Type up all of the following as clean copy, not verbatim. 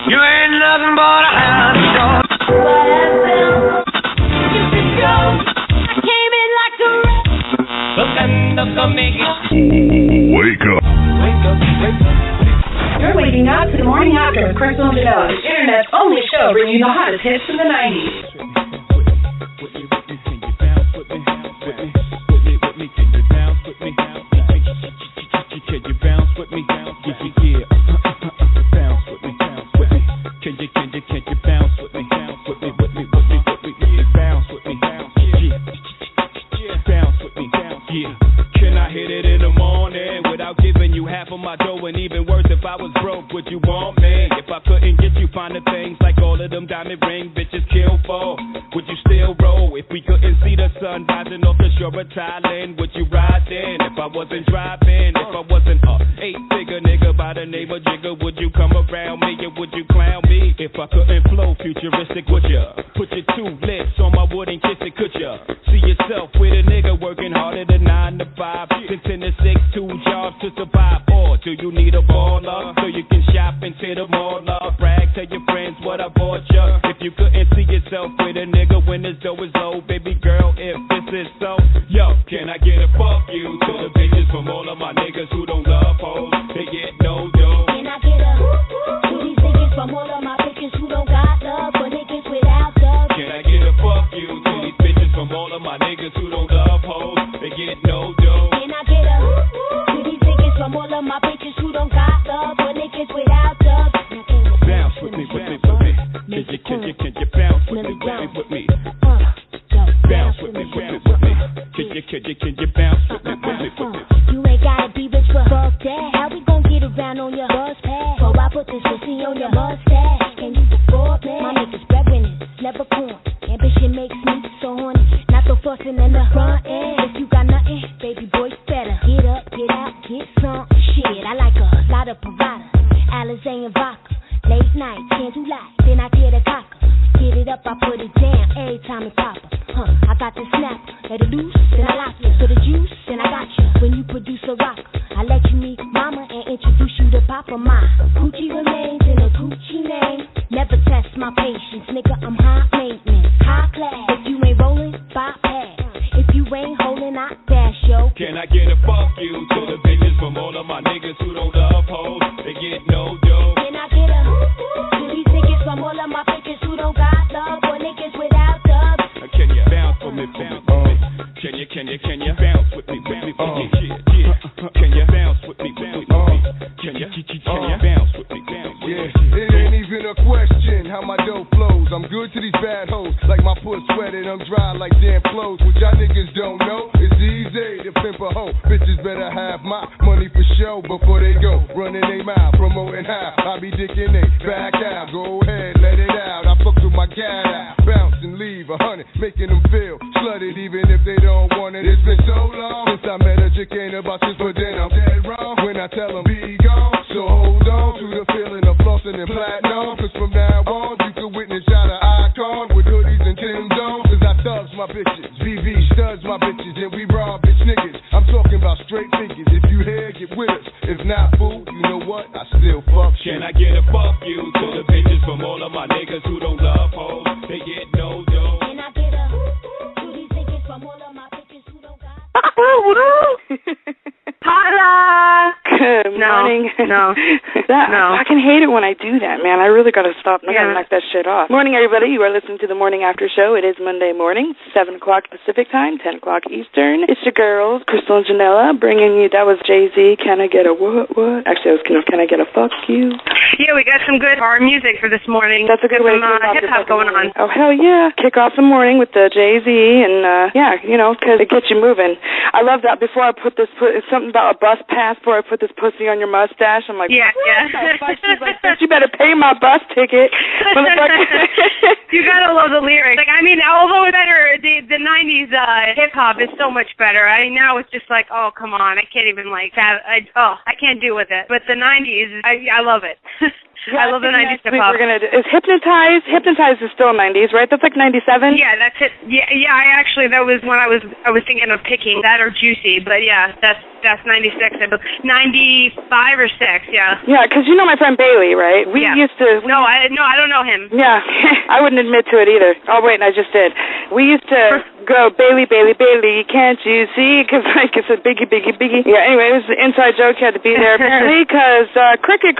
You ain't nothing but a hound dog. I came in like the rest. Wake up. You're waking up to the morning after with Crystal and Janelle, the internet's only show bringing you the hottest hits from the 90s. I can hate it when I do that, man. I really gotta stop. I gotta knock that shit off. Morning, everybody. You are listening to the Morning After Show. It is Monday morning, 7 o'clock Pacific time, 10 o'clock Eastern. It's your girls, Crystal and Janella, bringing you, that was Jay-Z, Can I Get a What? Actually, it was Can I Get a Fuck You? Yeah, we got some good hard music for this morning. That's a good way to kick off hip-hop going on. Oh, hell yeah. Kick off the morning with the Jay-Z and, because it gets you moving. I love that. Before I put something about a bus pass, before I put this pussy on your mustache, I'm like, yeah. She's like, bitch, you better pay my bus ticket. You gotta love the lyrics. Like, I mean, although it's better, the 90s hip-hop is so much better. I mean, now it's just like, oh, come on. I can't even, I can't do with it. But the 90s, I love it. I love the 90s hip hop. Is Hypnotize? Hypnotize is still 90s, right? That's like 97. Yeah, that's it. Yeah. I actually, that was when I was thinking of picking that or Juicy, but yeah, that's 96. 95 or 6. Yeah. Yeah, because you know my friend Bailey, right? We used to. No, I don't know him. Yeah, I wouldn't admit to it either. Oh wait, I just did. We used to go Bailey, can't you see? Because like it's a biggie. Yeah. Anyway, it was an inside joke. You had to be there apparently because cricket.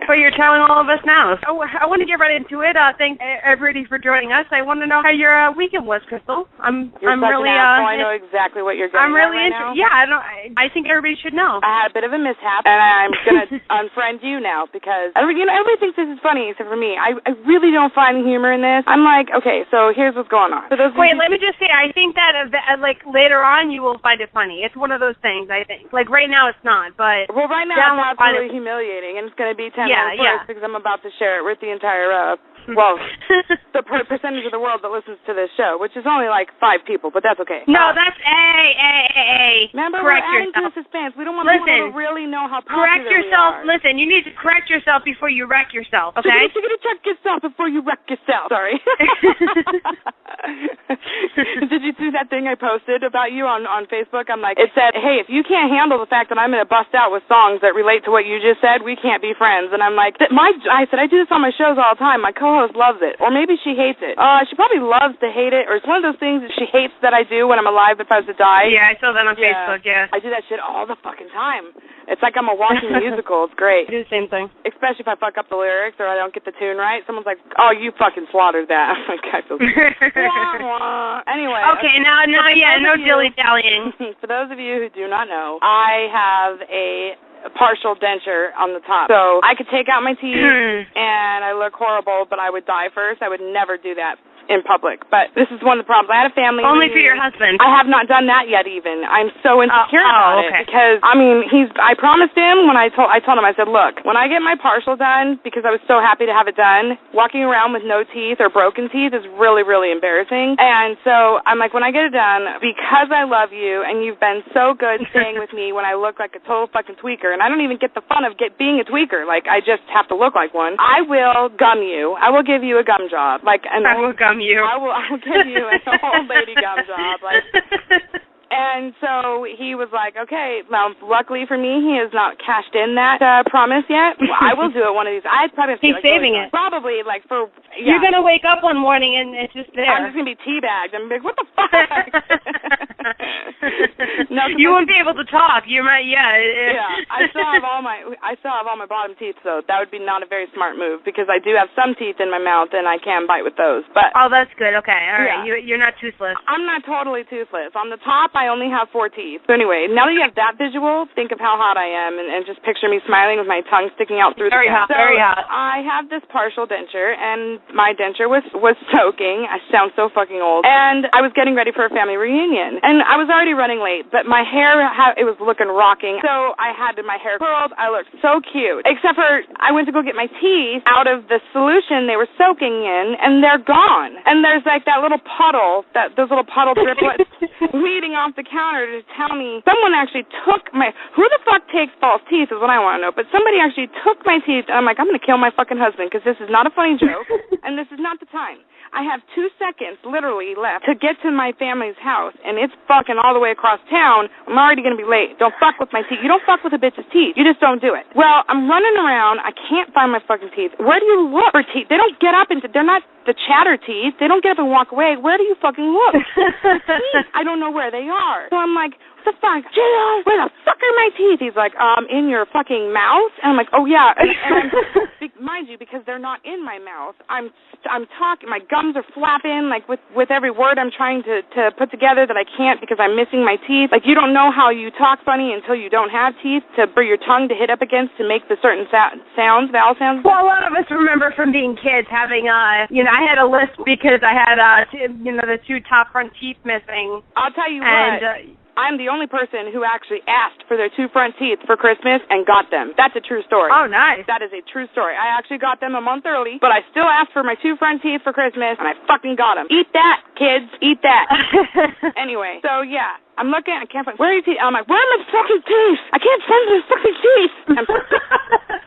But you're telling all of us now. Oh, I want to get right into it. Thanks everybody for joining us. I want to know how your weekend was, Crystal. I'm really. I know exactly what you're getting. I'm really right now. Yeah, I think everybody should know. I had a bit of a mishap, and I'm gonna unfriend you now because everybody thinks this is funny except for me. I really don't find humor in this. I'm like, okay, so here's what's going on. Wait, let me just say, I think that like later on you will find it funny. It's one of those things. I think. Like right now it's not, but right now it's absolutely humiliating, and it's gonna be 10 minutes worse because I'm about to share it with the entire the percentage of the world that listens to this show, which is only like 5 people, but that's okay. No, that's Remember, correct we're adding yourself. To suspense. We don't want people to really know how popular correct yourself. we are. Listen, you need to correct yourself before you wreck yourself, okay? So you're going to check yourself before you wreck yourself. Sorry. Did you see that thing I posted about you on Facebook? I'm like, it said, hey, if you can't handle the fact that I'm going to bust out with songs that relate to what you just said, we can't be friends. And I'm like, I said, I do this on my shows all the time. My co-host loves it. Or maybe she hates it. She probably loves to hate it, or it's one of those things that she hates that I do when I'm alive if I was to die. Yeah, I saw that on Facebook, yeah. I do that shit all the fucking time. It's like I'm a walking musical. It's great. I do the same thing. Especially if I fuck up the lyrics or I don't get the tune right. Someone's like, oh, you fucking slaughtered that. I'm like, I feel Anyway. Okay, now, no dilly-dallying. For those of you who do not know, I have a partial denture on the top. So I could take out my teeth and I look horrible, but I would die first. I would never do that in public. But this is one of the problems. I had a family. Only for your husband. I have not done that yet even. I'm so insecure about it because, I mean, I promised him when I told him, I said, look, when I get my partial done, because I was so happy to have it done, walking around with no teeth or broken teeth is really, really embarrassing. And so I'm like, when I get it done, because I love you and you've been so good staying with me when I look like a total fucking tweaker, and I don't even get the fun of being a tweaker, like I just have to look like one, I will gum you. I will give you a gum job. I will gum you. I will give you an old lady gum job. And so he was like, okay, well, luckily for me, he has not cashed in that promise yet. Well, I will do it one of these. I'd probably have to He's saving it. Probably, You're going to wake up one morning and it's just there. I'm just going to be teabagged. I'm like, what the fuck? No, you won't be able to talk. You might, Yeah, I still have all my bottom teeth, so that would be not a very smart move because I do have some teeth in my mouth and I can bite with those. But that's good. Okay, all right. You're not toothless. I'm not totally toothless. On the top, I only have 4 teeth. So anyway, now that you have that visual, think of how hot I am and just picture me smiling with my tongue sticking out through very the hot, very hot. I have this partial denture, and my denture was soaking. I sound so fucking old. And I was getting ready for a family reunion. And I was already running late, but my hair, it was looking rocking. So I had my hair curled. I looked so cute. Except for I went to go get my teeth out of the solution they were soaking in, and they're gone. And there's like that little puddle, those little puddle driplets leading off the counter to tell me someone actually took who the fuck takes false teeth is what I want to know, but somebody actually took my teeth, and I'm like, I'm going to kill my fucking husband because this is not a funny joke, and this is not the time. I have 2 seconds literally left to get to my family's house, and it's fucking all the way across town. I'm already going to be late. Don't fuck with my teeth. You don't fuck with a bitch's teeth. You just don't do it. Well, I'm running around. I can't find my fucking teeth. Where do you look for teeth? They don't get up they're not the chatter teeth. They don't get up and walk away. Where do you fucking look? I don't know where they are. So I'm like, what the fuck? J.R., where the fuck are my teeth? He's like, in your fucking mouth? And I'm like, oh yeah. And mind you, because they're not in my mouth, I'm talking, my gums are flapping, like with every word I'm trying to put together that I can't because I'm missing my teeth. Like, you don't know how you talk funny until you don't have teeth for your tongue to hit up against to make the certain sounds, vowel sounds. Well, a lot of us remember from being kids having, I had a list because I had, the 2 top front teeth missing. I'll tell you what. I'm the only person who actually asked for their 2 front teeth for Christmas and got them. That's a true story. Oh, nice. That is a true story. I actually got them a month early, but I still asked for my 2 front teeth for Christmas, and I fucking got them. Eat that, kids. Eat that. Anyway, so yeah. I'm looking, I can't find, where are your teeth? I'm like, where are my fucking teeth? I can't find my fucking teeth. I'm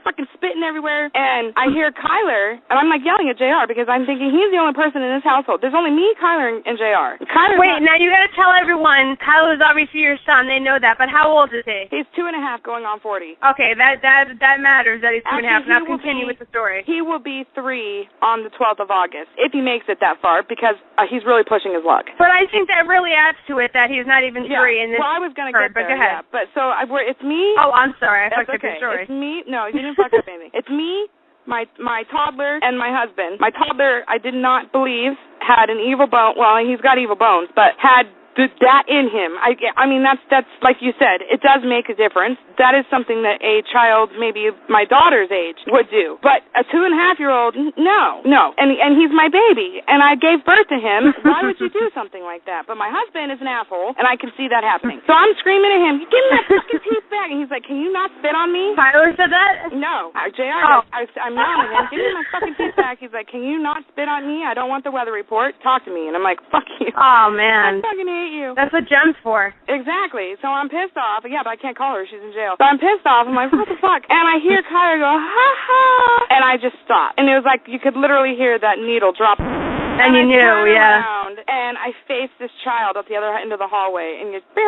fucking spitting everywhere, and I hear Kyler, and I'm like yelling at JR because I'm thinking he's the only person in this household. There's only me, Kyler, and JR. Wait, now you gotta tell everyone, Kyler's obviously your son, they know that, but how old is he? He's 2.5 going on 40. Okay, that matters that he's 2.5. Now continue with the story. He will be 3 on the 12th of August, if he makes it that far, because he's really pushing his luck. But I think that really adds to it that he's not even 3 in this. Well, I was going to get there, but go ahead. Yeah. But so it's me. Oh, I'm sorry. I fucked up okay. your story. It's me. No, you didn't fuck up anything. It's me, my toddler, and my husband. My toddler, I did not believe, had an evil bone. Well, he's got evil bones, but had that in him. I mean, that's like you said, it does make a difference. That is something that a child, maybe my daughter's age, would do. But a 2.5-year-old, no. And he's my baby, and I gave birth to him. Why would you do something like that? But my husband is an asshole, and I can see that happening. So I'm screaming at him, give me my fucking teeth back. And he's like, can you not spit on me? Tyler said that? No. JR, I'm yelling at him, give me my fucking teeth back. He's like, can you not spit on me? I don't want the weather report. Talk to me. And I'm like, fuck you. Oh, man. I fucking hate you. That's what Jem's for. Exactly. So I'm pissed off. Yeah, but I can't call her. She's in jail. So I'm pissed off. I'm like, what the fuck? And I hear Kyler go, ha ha. And I just stopped. And it was like you could literally hear that needle drop. And you knew, yeah. Around, and I faced this child at the other end of the hallway. And he's, and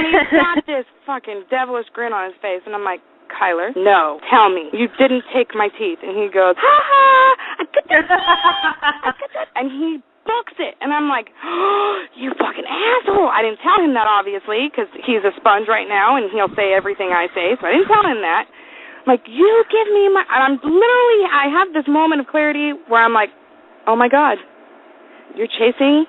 he's got this fucking devilish grin on his face. And I'm like, Kyler, no, tell me, you didn't take my teeth. And he goes, ha ha, I get that. And he books it. And I'm like, oh, you fucking asshole. I didn't tell him that, obviously, because he's a sponge right now, and he'll say everything I say, so I didn't tell him that. I'm like, you give me my, and I have this moment of clarity where I'm like, oh my God, you're chasing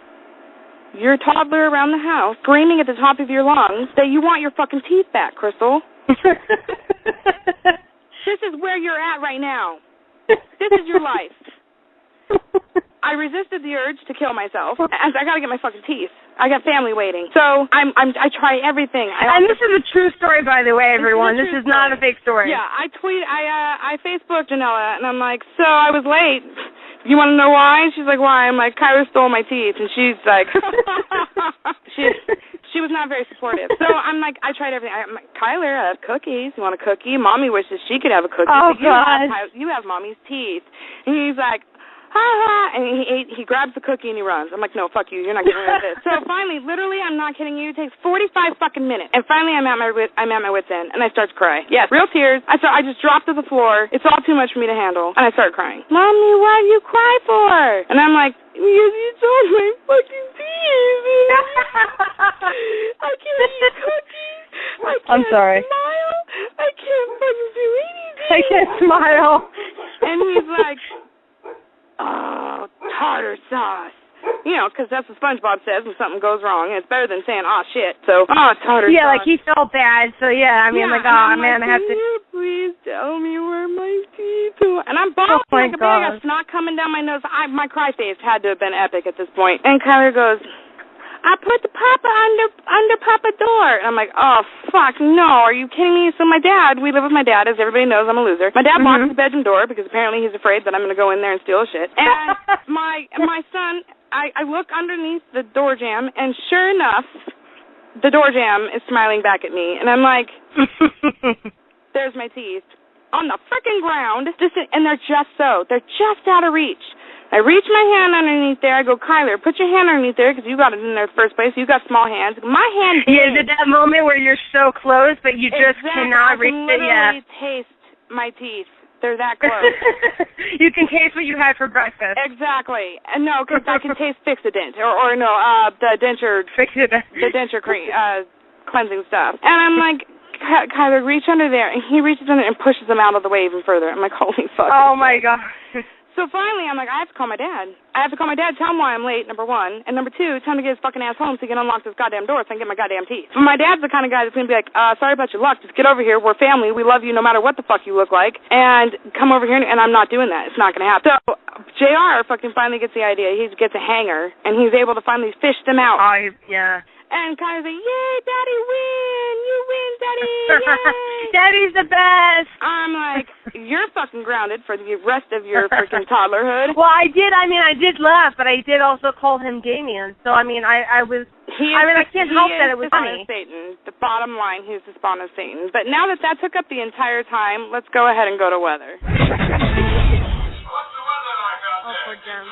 your toddler around the house, screaming at the top of your lungs that you want your fucking teeth back, Crystal. This is where you're at right now. This is your life. I resisted the urge to kill myself, as I gotta get my fucking teeth. I got family waiting, so I try everything. And this is a true story, by the way, everyone. This is not a fake story. Yeah, I Facebooked Janella, and I'm like, so I was late. You want to know why? She's like, why? I'm like, Kyler stole my teeth, and she's like, she was not very supportive. So I'm like, I tried everything. I'm like, Kyler, I have cookies. You want a cookie? Mommy wishes she could have a cookie. Oh, God. You have Mommy's teeth. And he's like, ha ha, and he grabs the cookie and he runs. I'm like, no, fuck you, you're not getting rid of this. So finally, literally, I'm not kidding you, it takes 45 fucking minutes, and finally I'm at my wit's end, and I start to cry. Yes, real tears. I just dropped to the floor. It's all too much for me to handle, and I start crying. Mommy, what do you cry for? And I'm like, because you told my fucking teeth. I can't eat cookies. I'm sorry. Smile. I can't fucking do anything. I can't smile. And he's like, oh, tartar sauce. You know, because that's what SpongeBob says when something goes wrong. And it's better than saying, oh, shit. So, tartar sauce. Yeah, like he felt bad. So, yeah, I mean, yeah, like, oh, man, like, I have to. Can you please tell me where my teeth are? And I'm bawling like a baby. I got snot coming down my nose. My cry face had to have been epic at this point. And Kyler goes, I put the papa under Papa door. And I'm like, oh, fuck, no, are you kidding me? So we live with my dad, as everybody knows I'm a loser. My dad locks the bedroom door because apparently he's afraid that I'm going to go in there and steal shit. And my son, I look underneath the door jamb, and sure enough, the door jamb is smiling back at me. And I'm like, there's my teeth on the freaking ground. And they're just out of reach. I reach my hand underneath there. I go, Kyler, put your hand underneath there because you got it in there in the first place. You got small hands. My hand big. Yeah, is it that moment where you're so close, but you just cannot reach it? Yeah. I can literally taste my teeth. They're that close. You can taste what you had for breakfast. Exactly. And no, because I can taste Fix-A-Dent or the denture cream, cleansing stuff. And I'm like, Kyler, reach under there. And he reaches under and pushes them out of the way even further. I'm like, holy fuck. Oh, my God. So finally, I'm like, I have to call my dad. I have to call my dad, tell him why I'm late, number one. And number two, tell him to get his fucking ass home so he can unlock this goddamn door so I can get my goddamn teeth. But my dad's the kind of guy that's going to be like, sorry about your luck. Just get over here. We're family. We love you no matter what the fuck you look like. And come over here. And I'm not doing that. It's not going to happen. So JR fucking finally gets the idea. He gets a hanger. And he's able to finally fish them out. Oh, yeah. And Kyler's like, yay, Daddy win! You win, Daddy! Yay! Daddy's the best! I'm like, you're fucking grounded for the rest of your freaking toddlerhood. Well, I did laugh, but I did also call him Damien. So, I can't help that it was funny. Satan. The bottom line, he's the spawn of Satan. But now that took up the entire time, let's go ahead and go to weather. Oh, poor Jem.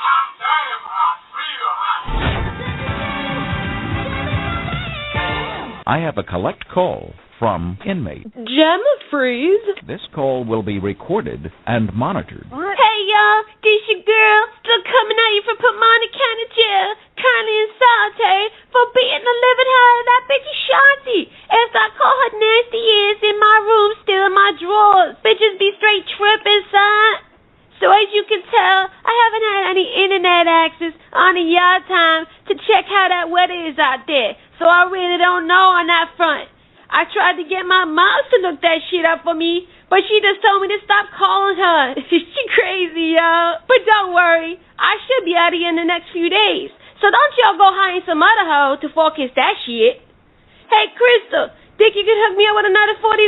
I have a collect call from inmate. Jem Freeze? This call will be recorded and monitored. What? Hey, y'all, this your girl, still coming at you from Pomona County Jail, currently in solitary for beating the living hell out of that bitch Ashanti. After I call her nasty ass in my room, still in my drawers. Bitches be straight tripping, son. So as you can tell, I haven't had any internet access on the yard time to check how that weather is out there. So I really don't know on that front. I tried to get my mom to look that shit up for me, but she just told me to stop calling her. She crazy, y'all. But don't worry, I should be out of here in the next few days. So don't y'all go hiring some other hoe to focus that shit. Hey, Crystal, think you could hook me up with another $40?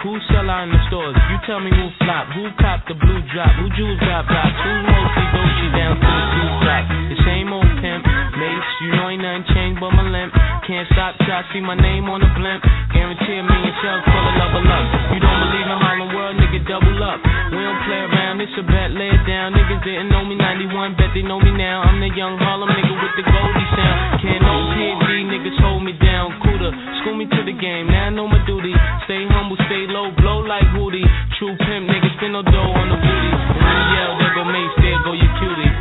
Who sell out in the stores? You tell me who flop, who cop the blue drop, who jewels got blocks, who mostly Dolce down to the blue drop. The same old pimp, mates, you know ain't nothing changed but my limp. Can't stop till I see my name on the blimp. Guarantee a million sales for the level up. You don't believe in Harlem World, nigga, double up. We don't play around, it's a bet, lay it down. Niggas didn't know me 91, bet they know me now. I'm the young Harlem nigga with the Goldie sound. Can't no PD, niggas hold me down. Cooler, school me to the game, now I know my duty. Stay humble, stay low, blow like Hootie. True pimp, niggas spin no dough on the booty. And when you yell, there go Mace, there go your cutie.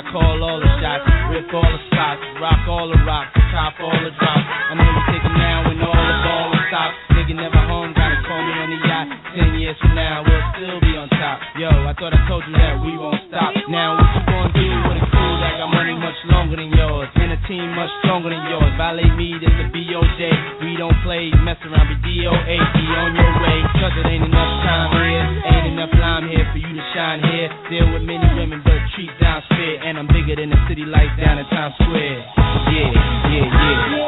Call all the shots, rip all the spots, rock all the rocks, top all the drops. I know you take them now when all the ball is stopped. Nigga never home, gotta call me on the yacht. 10 years from now, we'll still be on top. Yo, I thought I told you that we won't stop. Now what you gonna do with a crew that got money much longer than yours, and a team much stronger than yours? Violate me, this a BOJ. We don't play, mess around with DOA. Be on your way, cause it ain't enough time here, ain't enough lime here for you to shine here. Deal with many women, but treat down fair. And I'm bigger than the city lights down in Times Square. Yeah, yeah, yeah.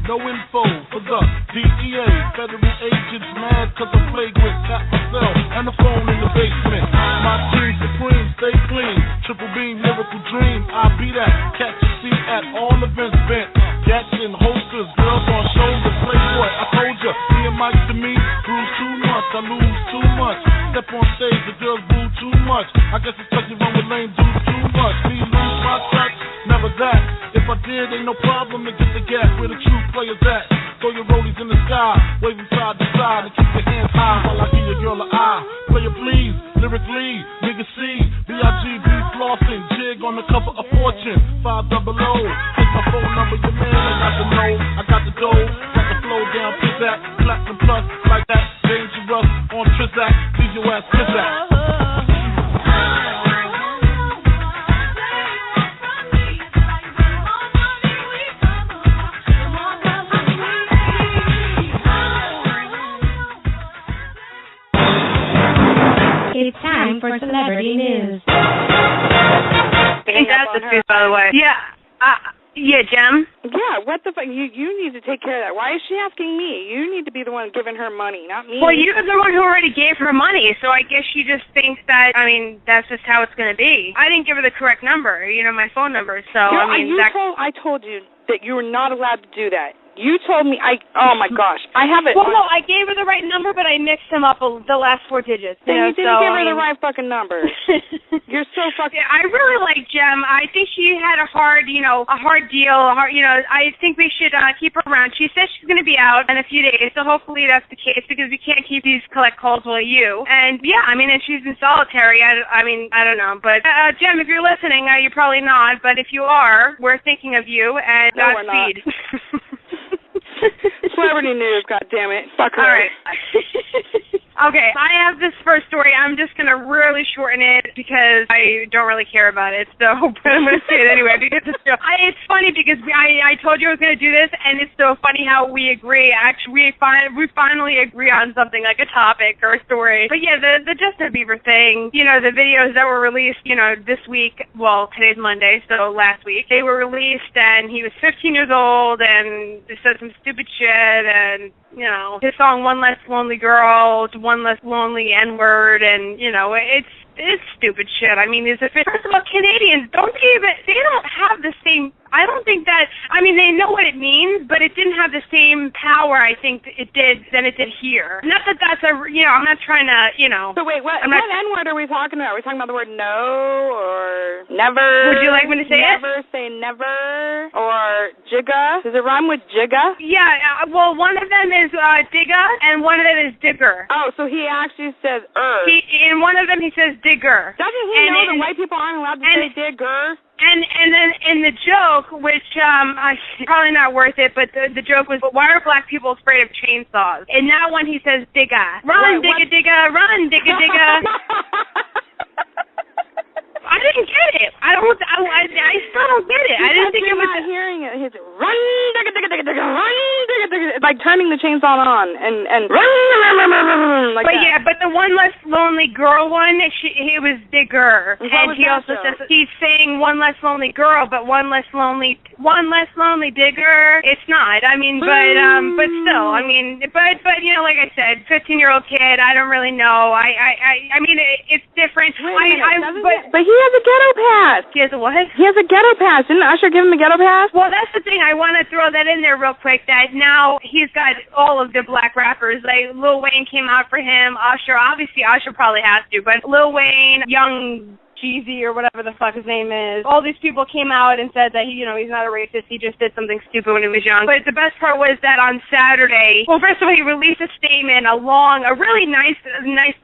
No info for the DEA. Federal agents mad cause I'm flagrant. Got myself and the phone in the basement. My team supreme, stay clean. Triple beam, lyrical dream. I'll be that. Catch a seat at all events bent. Gats in holsters, girls on shoulders. Playboy, I told ya. Me and Mike to me, bruise too much. I lose too much. Step on stage, the girls boo too much. I guess it's cause you run with lame dudes too much. Me lose my touch, never that. If I did, ain't no problem to get the gap where the true players at. Throw your rollies in the sky, waving side to side, and keep your hands high while I give your girl an eye. Player please, lyrically, nigga C, B.I.G. be flossing, jig on the cover of Fortune, 500. Here's my phone number, your man, I got the know, I got the dough, got the flow down, pizzazz, platinum plus, like that, dangerous, on Trizak, leave your ass pizzazz. It's time for celebrity news. That's the truth, by the way. Yeah, Jem? Yeah, what the fuck? You need to take care of that. Why is she asking me? You need to be the one giving her money, not me. Well, you're the one who already gave her money, so I guess she just thinks that, that's just how it's going to be. I didn't give her the correct number, my phone number, so, I told you that you were not allowed to do that. You told me, oh my gosh, I have it. Well, no, I gave her the right number, but I mixed them up the last 4 digits. Then you didn't give her the right fucking number. You're so fucking... Yeah, I really like Jem. I think she had a hard deal. I think we should keep her around. She says she's going to be out in a few days, so hopefully that's the case, because we can't keep these collect calls while you. And yeah, I mean, and she's in solitary. I don't know. But Jem, if you're listening, you're probably not, but if you are, we're thinking of you, and Godspeed. Celebrity news, goddammit. Fuck her. All right. Okay, I have this first story. I'm just going to really shorten it because I don't really care about it. So, but I'm going to say it anyway because it's funny because I told you I was going to do this, and it's so funny how we agree. Actually, we finally agree on something like a topic or a story. But yeah, the Justin Bieber thing, the videos that were released, this week, well, today's Monday, so last week, they were released, and he was 15 years old, and they said some stupid shit, and, his song One Less Lonely Girl, One Less Lonely N-word, and, it's stupid shit. I mean, first of all, Canadians, they don't have the same, I don't think that, they know what it means, but it didn't have the same power, I think, than it did here. Not that that's I'm not trying to, So wait, what N-word are we talking about? Are we talking about the word no, or never? Would you like me to say it? Never say never, or jigga? Does it rhyme with jigga? Yeah, well, one of them is digga, and one of them is digger. Oh, so he actually says In one of them, he says digger. Doesn't he know that white people aren't allowed to say digger? And then in the joke, which probably not worth it, but the joke was, why are black people afraid of chainsaws? In that one, he says digga. Run, digga, digga, run, digga, digga. I didn't get it. I still don't get it. I didn't think it was... You're not hearing it. He's run, digga, digga, digga, digga, run, digga, digga. It's like turning the chainsaw on and run, like but that. Yeah, but the One Less Lonely Girl one, he was digger. And he also says he's saying one less lonely girl, but one less lonely digger. It's not. But still, but like I said, 15-year-old kid. I don't really know. It's different. But he has a ghetto pass. He has a what? He has a ghetto pass. Didn't Usher give him a ghetto pass? Well, that's the thing. I want to throw that in there real quick, that now he's got all of the black rappers. Like, Lil Wayne came out for him. Usher, obviously Usher probably has to, but Lil Wayne, Young Jay-Z or whatever the fuck his name is. All these people came out and said that he's not a racist. He just did something stupid when he was young. But the best part was that on Saturday, well, first of all, he released a statement, a really nice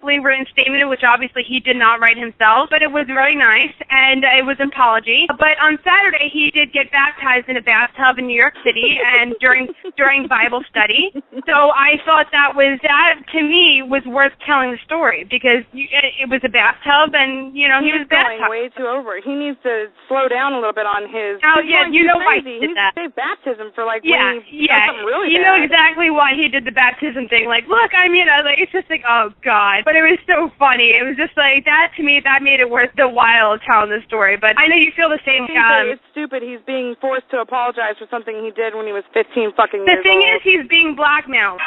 written statement, which obviously he did not write himself, but it was very nice, and it was an apology. But on Saturday, he did get baptized in a bathtub in New York City, and during Bible study. So I thought that to me was worth telling the story, because it was a bathtub, and he was going way too over. He needs to slow down a little bit on his... Oh, yeah, you know why he did that. He needs to save baptism for, when he does something really bad. You know exactly why he did the baptism thing. Like, look, it's just like, oh, God. But it was so funny. It was just like, that, to me, that made it worth the while telling the story. But I know you feel the same. It's stupid. He's being forced to apologize for something he did when he was 15 fucking years old. The thing is, he's being blackmailed.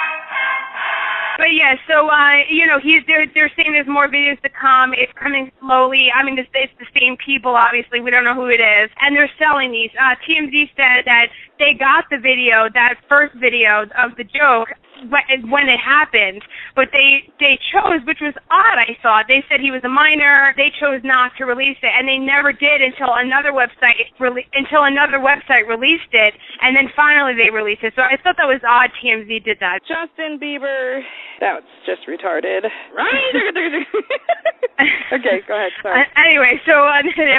But yeah, so they're saying there's more videos to come. It's coming slowly. It's the same people, obviously. We don't know who it is, and they're selling these. TMZ said that they got the video, that first video of the joke, when it happened, but they chose, which was odd, I thought. They said he was a minor. They chose not to release it, and they never did until another website released it, and then finally they released it. So I thought that was odd. TMZ did that. Justin Bieber, that's just retarded. Okay, go ahead. Sorry. Anyway, so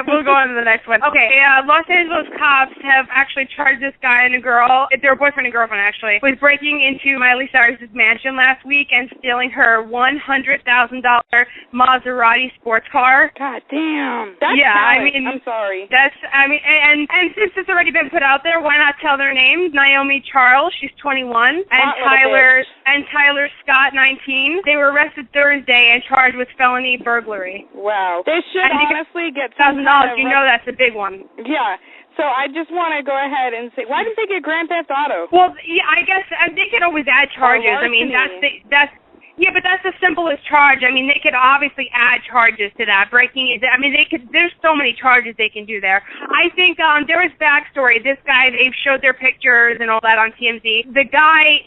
we'll go on to the next one. Okay, Los Angeles cops have actually charged this guy and a girl, their boyfriend and girlfriend actually, with breaking into Miley Cyrus's mansion last week and stealing her $100,000 Maserati sports car. God damn. That's I'm sorry. And since it's already been put out there, why not tell their names? Naomi Charles, she's 21, and Tyler Scott, 19. They were arrested Thursday and charged with felony burglary. Wow. They should honestly get $1,000. That's a big one. Yeah. So I just want to go ahead and say, why didn't they get Grand Theft Auto? Well, yeah, I guess they could always add charges. But that's the simple was charged, I mean, they could obviously add charges to that. There's so many charges they can do there. I think there was backstory. This guy, they've showed their pictures and all that on TMZ. The guy,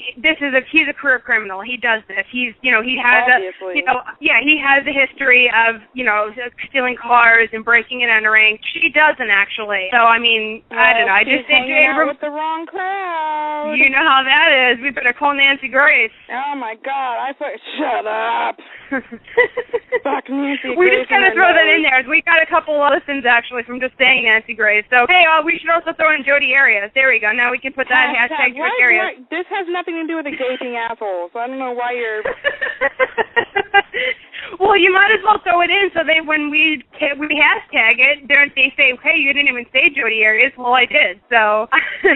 he's a career criminal. He does this. He has he has a history of, stealing cars and breaking and entering. She doesn't actually. So, I mean, I don't know. I just think with the wrong crowd. You know how that is. We better call Nancy Grace. Oh my God! Shut up. Fuck Nancy Grace. We just gotta throw that in there. We got a couple of listens actually from just saying Nancy Grace. So hey, we should also throw in Jodi Arias. There we go. Now we can put that hashtag Jodi Arias. This has nothing to do with a gaping asshole. So I don't know why you're. Well, you might as well throw it in so that when we hashtag it, they say, hey, you didn't even say Jodi Arias. Well, I did. So,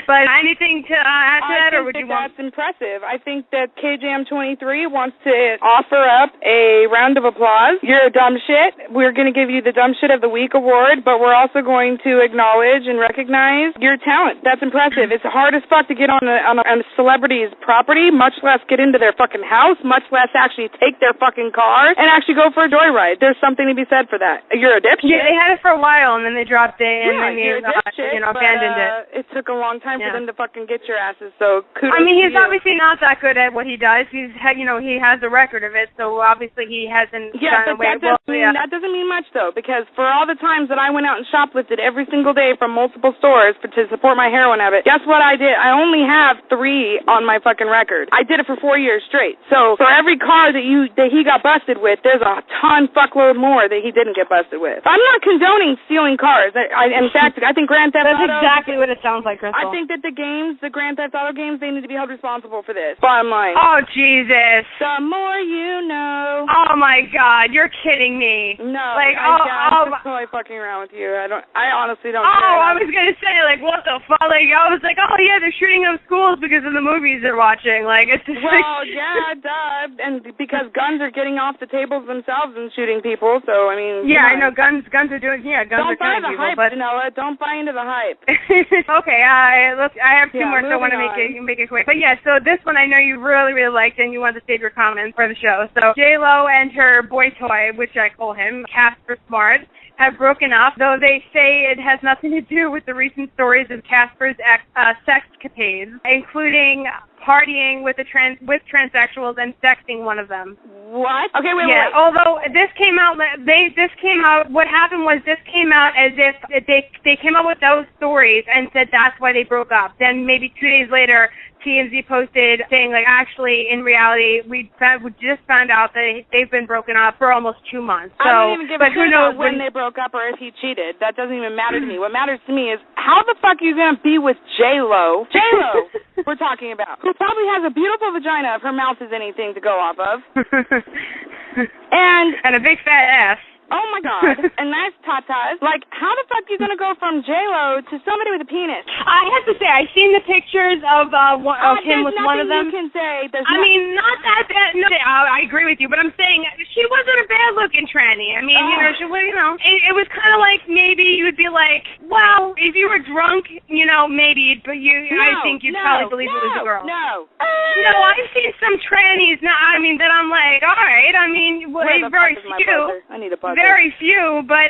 but anything to add to that, or would you want? That's impressive. I think that KJM23 wants to offer up a round of applause. You're a dumb shit. We're going to give you the Dumb Shit of the Week award, but we're also going to acknowledge and recognize your talent. That's impressive. It's hard as fuck to get on a celebrity's property, much less get into their fucking house, much less actually take their fucking car and actually go for a joyride. There's something to be said for that. You're a dipshit. Yeah, they had it for a while, and then they dropped it, and then they abandoned it. It took a long time for them to fucking get your asses, so kudos I mean, he's to you. obviously not that good at what he does. He has a record of it, so obviously he hasn't gone away. That doesn't mean much, though, because for all the times that I went out and shoplifted every single day from multiple stores to support my heroin habit, guess what I did? I only have 3 on my fucking record. I did it for 4 years straight. So for every car that he got busted with, there's a fuckload more that he didn't get busted with. I'm not condoning stealing cars. In fact, I think Grand Theft Auto... That's exactly what it sounds like, Crystal. I think that the Grand Theft Auto games, they need to be held responsible for this. Bottom line. Oh, Jesus. The more you know. Oh, my God. You're kidding me. No. I'm just totally fucking around with you. I honestly don't care. Oh, I was going to say, what the fuck? I was like, oh, yeah, they're shooting up schools because of the movies they're watching. It's just yeah, duh. And because guns are getting off the tables themselves and shooting people, so, I mean... Yeah, I know, guns are doing... Yeah, guns are killing people, hype, but... Janella. Don't buy into the hype. Okay, I have 2 more, so I want to make it quick. But yeah, so this one I know you really, really liked, and you wanted to save your comments for the show. So J-Lo and her boy toy, which I call him, Casper Smart, have broken up, though they say it has nothing to do with the recent stories of Casper's sexcapades, including partying with transsexuals and sexting one of them. What? Okay, wait. Although this came out, what happened was this came out as if they came up with those stories and said that's why they broke up. Then maybe 2 days later, TMZ posted saying, actually, in reality, we just found out that they've been broken up for almost 2 months. So, I don't even give a shit about when they broke up or if he cheated. That doesn't even matter to me. What matters to me is how the fuck are you going to be with J-Lo? J-Lo, we're talking about, who probably has a beautiful vagina if her mouth is anything to go off of. and a big fat ass. Oh my God. And nice tatas. How the fuck are you gonna go from J-Lo to somebody with a penis? I have to say, I've seen the pictures of him with one of them. You can say. I mean, not that bad. No, I agree with you, but I'm saying she wasn't a bad-looking tranny. I mean, it was kind of like maybe you would be like, well, if you were drunk, maybe, but I think you'd probably believe it was a girl. No, I've seen some trannies now. I mean, that I'm like, all right. I mean, very few. I need a buzzer. Very few, but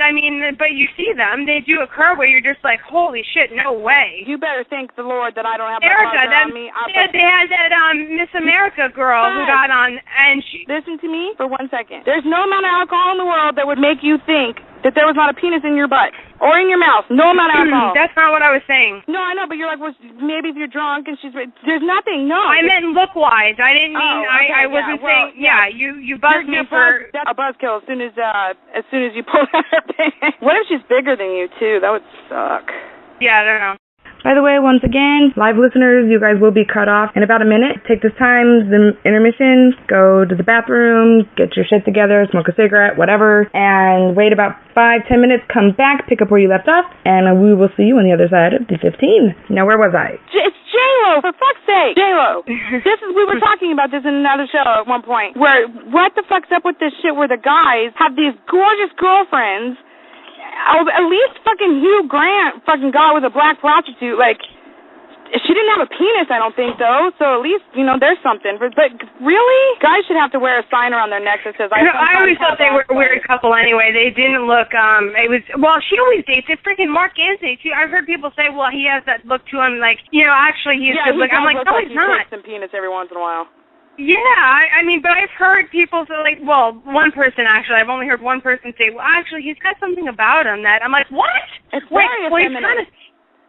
you see them. They do occur where you're just like, holy shit, no way. You better thank the Lord that I don't have Erica, my buzzer on me. They had that Miss America girl who got on, and she... Listen to me for 1 second. There's no amount of alcohol in the world that would make you think that there was not a penis in your butt or in your mouth. No amount of alcohol. That's not what I was saying. No, I know, but you're like, well, maybe if you're drunk and there's nothing. No. I meant look-wise. I didn't mean, I wasn't saying, you buzzed me for... That's a buzzkill as soon as you pull out her pants. What if she's bigger than you, too? That would suck. Yeah, I don't know. By the way, once again, live listeners, you guys will be cut off in about a minute. Take this time, the intermission, go to the bathroom, get your shit together, smoke a cigarette, whatever, and wait about 5-10 minutes, come back, pick up where you left off, and we will see you on the other side of the 15. Now, where was I? It's J-Lo, for fuck's sake! J-Lo. We were talking about this in another show at one point, where what the fuck's up with this shit where the guys have these gorgeous girlfriends. At least fucking Hugh Grant fucking got with a black prostitute. She didn't have a penis, I don't think, though, so at least, there's something. But really? Guys should have to wear a sign around their neck that says, I always thought they were a weird couple anyway. They didn't look, she always dates. It's freaking Mark Anthony, too. I've heard people say, well, he has that look to him, like, actually he's good looking. I'm like, no, he's not. He some penis every once in a while. Yeah, I mean, but I've heard people say, like, one person, actually. I've only heard one person say, well, actually, he's got something about him that, I'm like, what? It's very effeminate.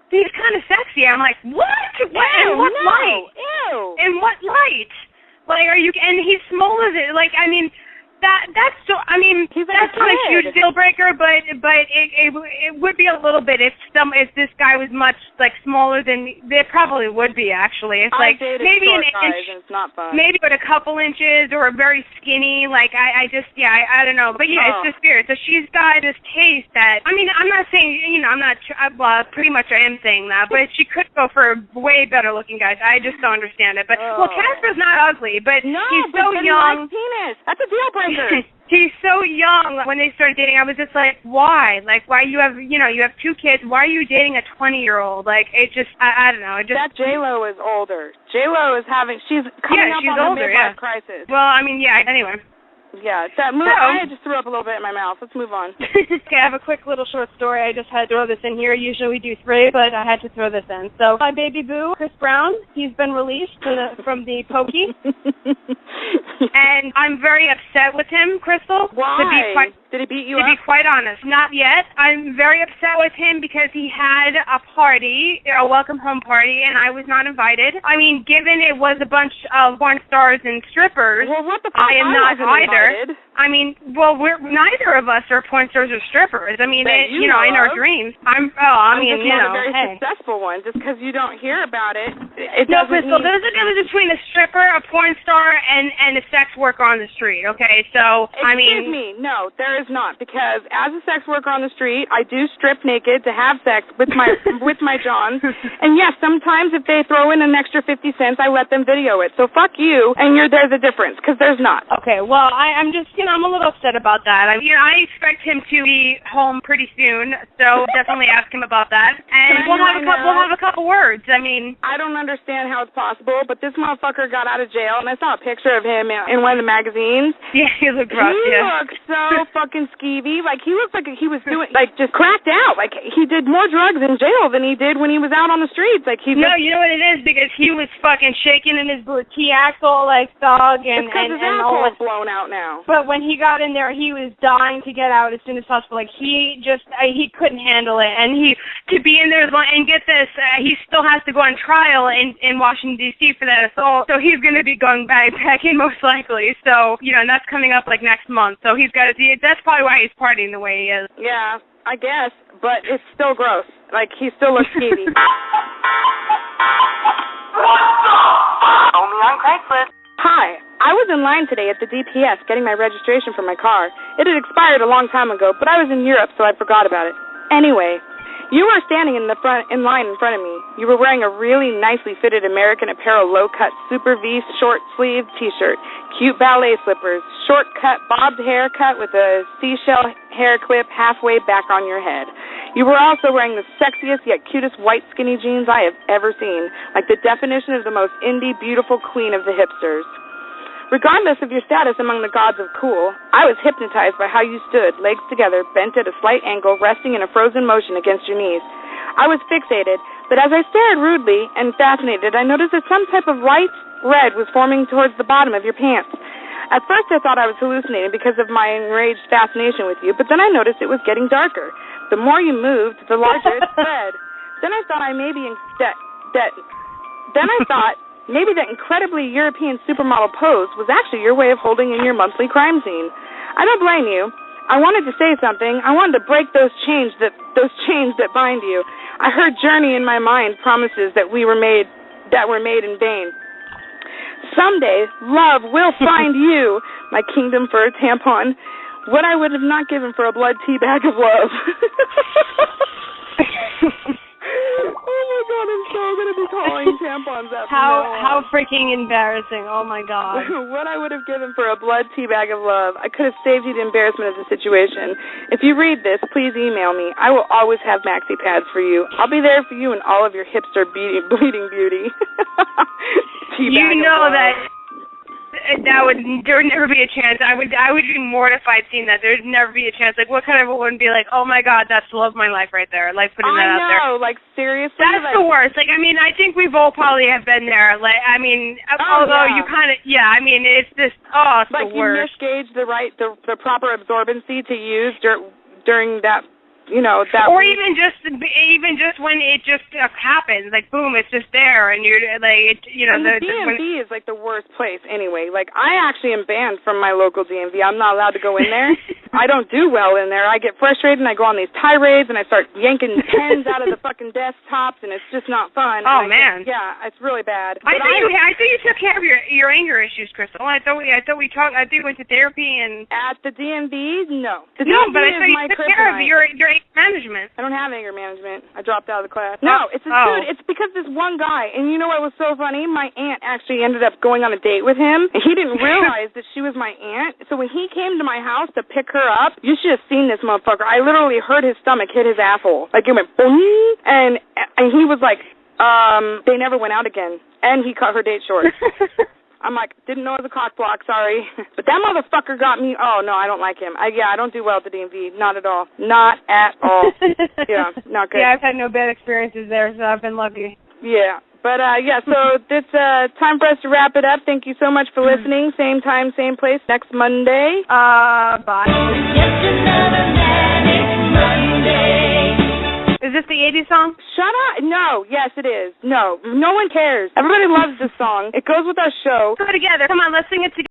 He's kind of sexy. I'm like, what? In what light? Ew. In what light? Like, are you? And he's smaller than. Like, I mean, that's so. I mean, that's not a huge deal breaker, but it would be a little bit if this guy was much like smaller than. It probably would be actually. It's like maybe an inch. And it's not fun. Maybe but a couple inches or very skinny. Like I don't know. But yeah, it's just weird. So she's got this taste that. I mean, I'm not saying I'm not. Pretty much I am saying that, but she could go for way better looking guys. I just don't understand it. But Casper's not ugly, but he's so young. Penis. That's a deal breaker. He's so young. When they started dating, I was just like, why? Like, why you have 2 kids? Why are you dating a 20-year-old? Like, it just, I don't know. That J-Lo is older. J-Lo is she's coming up on older, a midlife crisis. Well, I mean, anyway. Yeah, I just threw up a little bit in my mouth. Let's move on. Okay, I have a quick little short story. I just had to throw this in here. Usually we do 3, but I had to throw this in. So my baby boo, Chris Brown, he's been released from the pokey. And I'm very upset with him, Crystal. Why? Did he beat you up? To be quite honest, not yet. I'm very upset with him because he had a party, a welcome home party, and I was not invited. I mean, given it was a bunch of porn stars and strippers, what the fuck? I am not either. Invited. I mean, we're neither of us are porn stars or strippers. I mean, in our dreams. I'm a very successful one. Just because you don't hear about it, no, Crystal, there's a difference between a stripper, a porn star, and a sex worker on the street. Okay, so Excuse me, no, there is not, because as a sex worker on the street, I do strip naked to have sex with my Johns, and yes, sometimes if they throw in an extra 50 cents, I let them video it. So fuck you, and there's a difference, because there's not. Okay, well, I'm just I'm a little upset about that. I expect him to be home pretty soon, so definitely ask him about that, and we'll have a couple words. I mean, I don't understand how it's possible, but this motherfucker got out of jail, and I saw a picture of him in one of the magazines. Yeah, he looked rough. He looked so fucking skeevy. Like, he looked like he was doing, like, just cracked out. Like, he did more drugs in jail than he did when he was out on the streets. Like, No, you know what it is? Because he was fucking shaking in his boots. He acts all like thug and his asshole's blown out now. But when he got in there, he was dying to get out as soon as possible. Like, he couldn't handle it. And to be in there and get this, he still has to go on trial in Washington, D.C. for that assault. So he's going to be going back in most likely. So, and that's coming up like next month. So he's got to that's probably why he's partying the way he is. Yeah, I guess. But it's still gross. Like, he still looks skeevy. What the fuck? Only on Craigslist. Hi. I was in line today at the DPS getting my registration for my car. It had expired a long time ago, but I was in Europe, so I forgot about it. Anyway, you were standing in line in front of me. You were wearing a really nicely fitted American Apparel low-cut Super V short-sleeved T-shirt, cute ballet slippers, short-cut bobbed haircut with a seashell hair clip halfway back on your head. You were also wearing the sexiest yet cutest white skinny jeans I have ever seen, like the definition of the most indie, beautiful queen of the hipsters. Regardless of your status among the gods of cool, I was hypnotized by how you stood, legs together, bent at a slight angle, resting in a frozen motion against your knees. I was fixated, but as I stared rudely and fascinated, I noticed that some type of light red was forming towards the bottom of your pants. At first I thought I was hallucinating because of my enraged fascination with you, but then I noticed it was getting darker. The more you moved, the larger it spread. Then I thought maybe that incredibly European supermodel pose was actually your way of holding in your monthly crime scene. I don't blame you. I wanted to say something. I wanted to break those chains that bind you. I heard Journey in my mind promises that were made in vain. Someday, love will find you, my kingdom for a tampon. What I would have not given for a blood tea bag of love. Oh my god, I'm so going to be calling tampons up. How freaking embarrassing. Oh, my God. What I would have given for a blood tea bag of love. I could have saved you the embarrassment of the situation. If you read this, please email me. I will always have maxi pads for you. I'll be there for you and all of your hipster bleeding beauty. You know that there would never be a chance. I would be mortified seeing that. There'd never be a chance. Like, what kind of a woman would be like, oh my God, that's the love of my life right there. Like, putting that out there. I know, like, seriously. That's the worst. Like, I mean, I think we've all probably have been there. Like, I mean, although you kind of, I mean, it's just, it's like the worst. Like, you misgauge the proper absorbency to use during that, you know, that. Or even just when it just happens, like boom, it's just there, and you're like, And the DMV is like the worst place anyway. Like, I actually am banned from my local DMV. I'm not allowed to go in there. I don't do well in there. I get frustrated and I go on these tirades and I start yanking pens out of the fucking desktops, and it's just not fun. Oh man, it's really bad. I think you took care of your anger issues, Crystal. I thought we talked. I think we went to therapy and at the DMV. No, but I thought you took care of your anger management. I don't have anger management. I dropped out of the class. No, dude. It's because this one guy, and you know what was so funny? My aunt actually ended up going on a date with him, and he didn't realize that she was my aunt. So when he came to my house to pick her up, you should have seen this motherfucker. I literally heard his stomach hit his asshole. Like, it went boing, and he was like, they never went out again, and he cut her date short. I'm like, didn't know it was a cock block, sorry. But that motherfucker got me. Oh, no, I don't like him. I don't do well at the DMV. Not at all. Not at all. Yeah, not good. Yeah, I've had no bad experiences there, so I've been lucky. Yeah. But, so it's time for us to wrap it up. Thank you so much for listening. Same time, same place, next Monday. Bye. Just another manic Monday. Is this the 80s song? Shut up. No. Yes, it is. No. No one cares. Everybody loves this song. It goes with our show. Go together. Come on, let's sing it together.